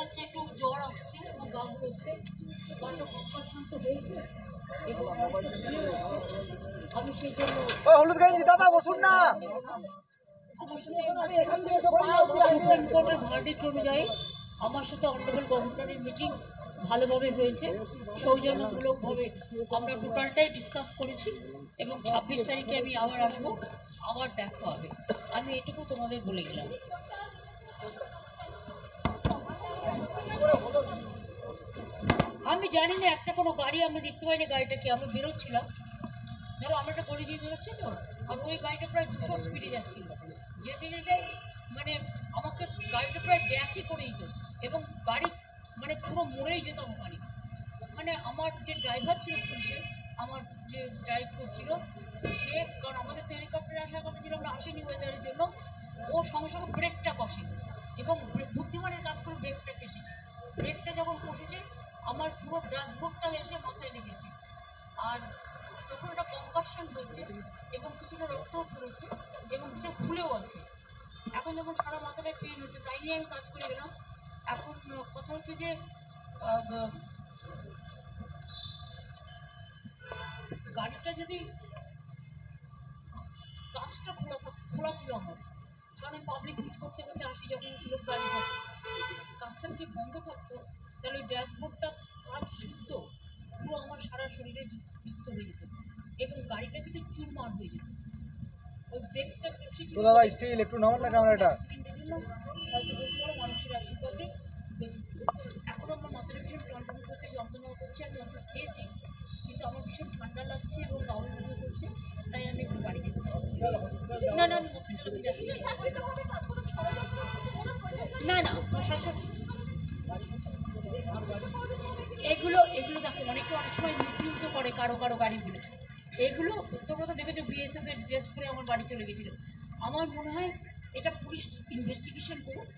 হচ্ছে একটু জ্বর আসছে এবং গা হচ্ছে, গলাটা কম্পার শান্ত হয়েছে এবং আমি সেই জন্য হলুদ গেঞ্জি দাদা বসুন না। আমার সাথে সুপ্রিম কোর্টের ভার্ডিক্ট অনুযায়ী আমার সাথে অনারেবল গভর্নরের মিটিং ভালোভাবে হয়েছে, সৌজন্যমূলকভাবে আমরা টোটালটাই ডিসকাস করেছি এবং 26 তারিখে আমি আবার আসবো, আবার দেখা হবে। আমি এটুকু তোমাদের বলে গেলাম। আমি জানি না একটা কোনো গাড়ি আমরা দেখতে পাইনি, গাড়িটা কি আমরা বেরোচ্ছিলাম, ধরো আমরা একটা গড়ি দিয়ে বেরোচ্ছি তো, আর ওই গাড়িটা প্রায় 200 স্পিডে যাচ্ছিল, যেতে যেতে মানে আমাকে গাড়িটা প্রায় ড্যাশই করে দিত এবং গাড়ি মানে পুরো মরেই যেতাম গাড়ি। ওখানে আমার যে ড্রাইভার ছিল পুলিশের, আমার যে ড্রাইভ করছিল সে, কারণ আমাদের তো হেলিকপ্টারে আসার কথা ছিল, আমরা আসিনি ওয়েদারের জন্য, ও সঙ্গে সঙ্গে ব্রেকটা কষে এবং বুদ্ধিমানের কাজ করে ব্রেকটা কেসে, ব্রেকটা যখন কষেছে আমার পুরো ড্যাশবোর্ডটা এসে মাথায় লেগেছে, আর তখন একটা কনকাশন হয়েছে এবং কিছুটা রক্তও পড়েছে এবং কিছু ফুলেও আছে। এখন যখন সারা মাথাটায় পেন হচ্ছে, তাই নিয়ে আমি কাজ করে গেলাম। এখন কথা হচ্ছে যে গাড়িটা যদি কাজটা খোলা ছিল আমার, কারণ আমি পাবলিক মিট করতে করতে আসি, যখন লোক গাড়ি থাকে কাজটা যদি বন্ধ থাকতো তাহলে ওই ড্যাশবোর্ডটা কাজ শুদ্ধ পুরো আমার সারা শরীরে যুক্ত হয়ে যেত এবং গাড়িটা কিন্তু চুরমার হয়ে যেত। ওই ব্রেকটা তো দাদা স্টিল একটু নামান না ক্যামেরাটা। হয়তো বলতে পারো মানুষের আশীর্বাদে বেঁচেছি। এখন আমার মাথাটা ভীষণ টনটন করছে, যন্ত্রণা করছে, আমি ওষুধ খেয়েছি কিন্তু আমার ভীষণ ঠান্ডা লাগছে এবং গাউন করছে, তাই আমি একটু বাড়ি যাচ্ছি। না না, আমি হসপিটালে যাচ্ছি না, না প্রশাসন এগুলো এগুলো দেখো, অনেকে অনেক সময় মিসইউজও করে কারো কারো গাড়িগুলো। এগুলো তোমরা তো দেখেছো বিএসএফ এর ড্রেস পরে আমার বাড়ি চলে গেছিল। আমার মনে হয় এটা পুলিশ ইনভেস্টিগেশন করুক,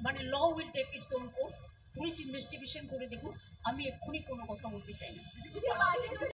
মানে law will take its own course, police investigation করে দেখুন। আমি এক্ষুনি কোনো কথা বলতে চাই না।